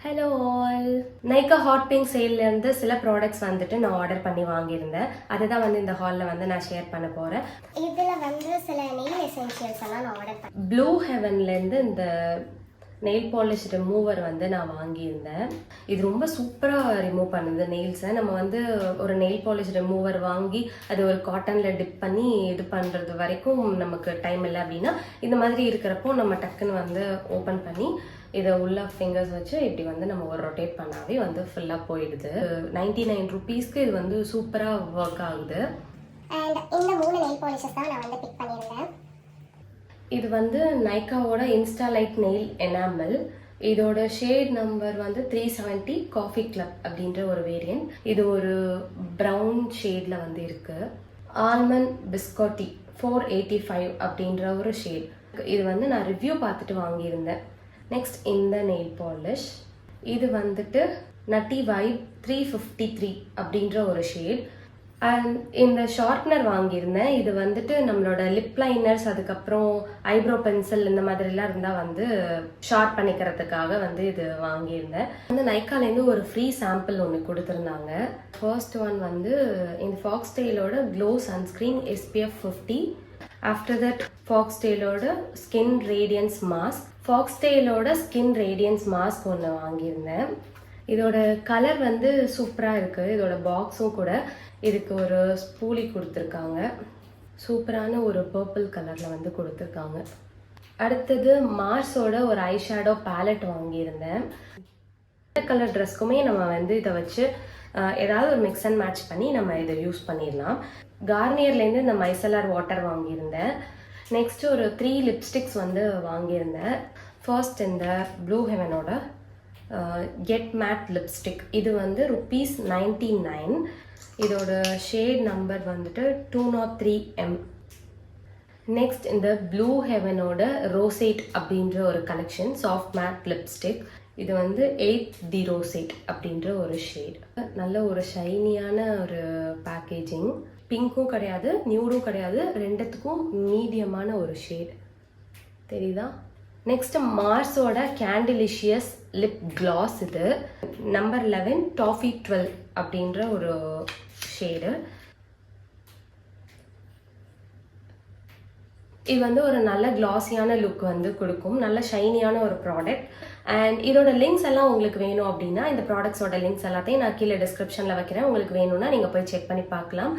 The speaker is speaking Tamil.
Hello all, Nykaa hot pink சேல்லேருந்து சில ப்ராடக்ட்ஸ் வந்துட்டு நான் ஆர்டர் பண்ணி வாங்கியிருந்தேன். அதுதான் வந்து இந்த ஹாலில் வந்து நான் ஷேர் பண்ண போகிறேன். இதில் வந்து சில நெயில் எசென்ஷியல்ஸ் எல்லாம் நான் ஆர்டர் பண்ணேன். ப்ளூ ஹெவன்லேருந்து இந்த நெயில் பாலிஷ் ரிமூவர் வந்து நான் வாங்கியிருந்தேன். இது ரொம்ப சூப்பராக ரிமூவ் பண்ணுது நெயில்ஸை. நம்ம வந்து ஒரு நெயில் பாலிஷ் ரிமூவர் வாங்கி அது ஒரு காட்டனில் டிப் பண்ணி இது பண்ணுறது வரைக்கும் நமக்கு டைம் இல்லை அப்படின்னா, இந்த மாதிரி இருக்கிறப்போ நம்ம டக்குன்னு வந்து ஓப்பன் பண்ணி இதை உள்ள ஃபிங்கர்ஸ் வச்சு இப்படி வந்து நம்ம ஒரு ரொட்டேட் பண்ணாவே வந்து ஃபுல்லாக போயிடுது. 99 ருபீஸ்க்கு இது வந்து சூப்பராக ஒர்க் ஆகுது. அண்ட் இந்த 3 நெயில் பாலிஷஸ் தான் நான் வந்து பிக் பண்ணியிருந்தேன். இது வந்து நைக்காவோட இன்ஸ்டா லைட் நெயில் எனாமல். இதோட ஷேட் நம்பர் வந்து 370 காஃபி கிளப் அப்படின்ற ஒரு வேரியன்ட். இது ஒரு ப்ரௌன் ஷேடில் வந்து இருக்கு. ஆல்மண்ட் பிஸ்கோட்டி 485 அப்படின்ற ஒரு ஷேட். இது வந்து நான் ரிவ்யூ பார்த்துட்டு வாங்கியிருந்தேன். நெக்ஸ்ட் இந்த நெயில் பாலிஷ், இது வந்துட்டு நட்டி வைப் 353 அப்படின்ற ஒரு ஷேட். அண்ட் இந்த ஷார்ப்னர் வாங்கியிருந்தேன். இது வந்துட்டு நம்மளோட லிப் லைனர்ஸ், அதுக்கப்புறம் ஐப்ரோ பென்சில் இந்த மாதிரிலாம் இருந்தால் வந்து ஷார்ப் பண்ணிக்கிறதுக்காக வந்து இது வாங்கியிருந்தேன். வந்து நைக்காலேருந்து ஒரு ஃப்ரீ சாம்பிள் ஒன்று கொடுத்துருந்தாங்க. ஃபர்ஸ்ட் ஒன் வந்து இந்த ஃபாக்ஸ்டெயிலோட glow sunscreen SPF 50. After that ஃபாக்ஸ்டெயிலோட ஸ்கின் ரேடியன்ஸ் மாஸ்க். ஃபாக்ஸ்டெயிலோட ஸ்கின் ரேடியன்ஸ் மாஸ்க் ஒன்று வாங்கியிருந்தேன். இதோட கலர் வந்து சூப்பராக இருக்குது. இதோட பாக்ஸும் கூட இதுக்கு ஒரு ஸ்பூலி கொடுத்துருக்காங்க. சூப்பரான ஒரு பர்பிள் கலரில் வந்து கொடுத்துருக்காங்க. அடுத்தது மார்ஸோட ஒரு ஐ ஷேடோ பேலட் வாங்கியிருந்தேன். இந்த கலர் ட்ரெஸ்க்குமே நம்ம வந்து இதை வச்சு ஏதாவது ஒரு மிக்ஸ் அண்ட் மேட்ச் பண்ணி நம்ம இதை யூஸ் பண்ணிடலாம். கார்னியர்லேருந்து இந்த மைசலார் வாட்டர் வாங்கியிருந்தேன். நெக்ஸ்ட் ஒரு 3 லிப்ஸ்டிக்ஸ் வந்து வாங்கியிருந்தேன். ஃபர்ஸ்ட் இந்த ப்ளூ ஹெவனோட கெட் மேட் லிப்ஸ்டிக். இது வந்து ₹99. இதோட ஷேட் நம்பர் வந்துட்டு 203M. நெக்ஸ்ட் இந்த ப்ளூ ஹெவனோட ரோசேட் அப்படின்ற ஒரு கலெக்ஷன் சாஃப்ட் மேட் லிப்ஸ்டிக். இது வந்து 8 தி ரோசேட் அப்படின்ற ஒரு ஷேட். நல்ல ஒரு ஷைனியான ஒரு பேக்கேஜிங். பிங்க்கும் கிடையாது, நியூடும் கிடையாது, ரெண்டுத்துக்கும் மீடியமான ஒரு ஷேட் தெரியுதா. நெக்ஸ்ட் மார்ஸோட கேண்டிலிஷியஸ் லிப் கிளாஸ். இது நம்பர் 11 டாஃபி 12 அப்படின்ற ஒரு ஷேடு. இது வந்து ஒரு நல்ல கிளாஸியான லுக் வந்து கொடுக்கும். நல்ல ஷைனியான ஒரு ப்ராடக்ட். அண்ட் இதோட லிங்க்ஸ் எல்லாம் உங்களுக்கு வேணும் அப்படின்னா இந்த ப்ராடக்ட்ஸோட லிங்க்ஸ் எல்லாத்தையும் நான் கீழே டிஸ்கிரிப்ஷனில் வைக்கிறேன். உங்களுக்கு வேணும்னா நீங்கள் போய் செக் பண்ணி பார்க்கலாம்.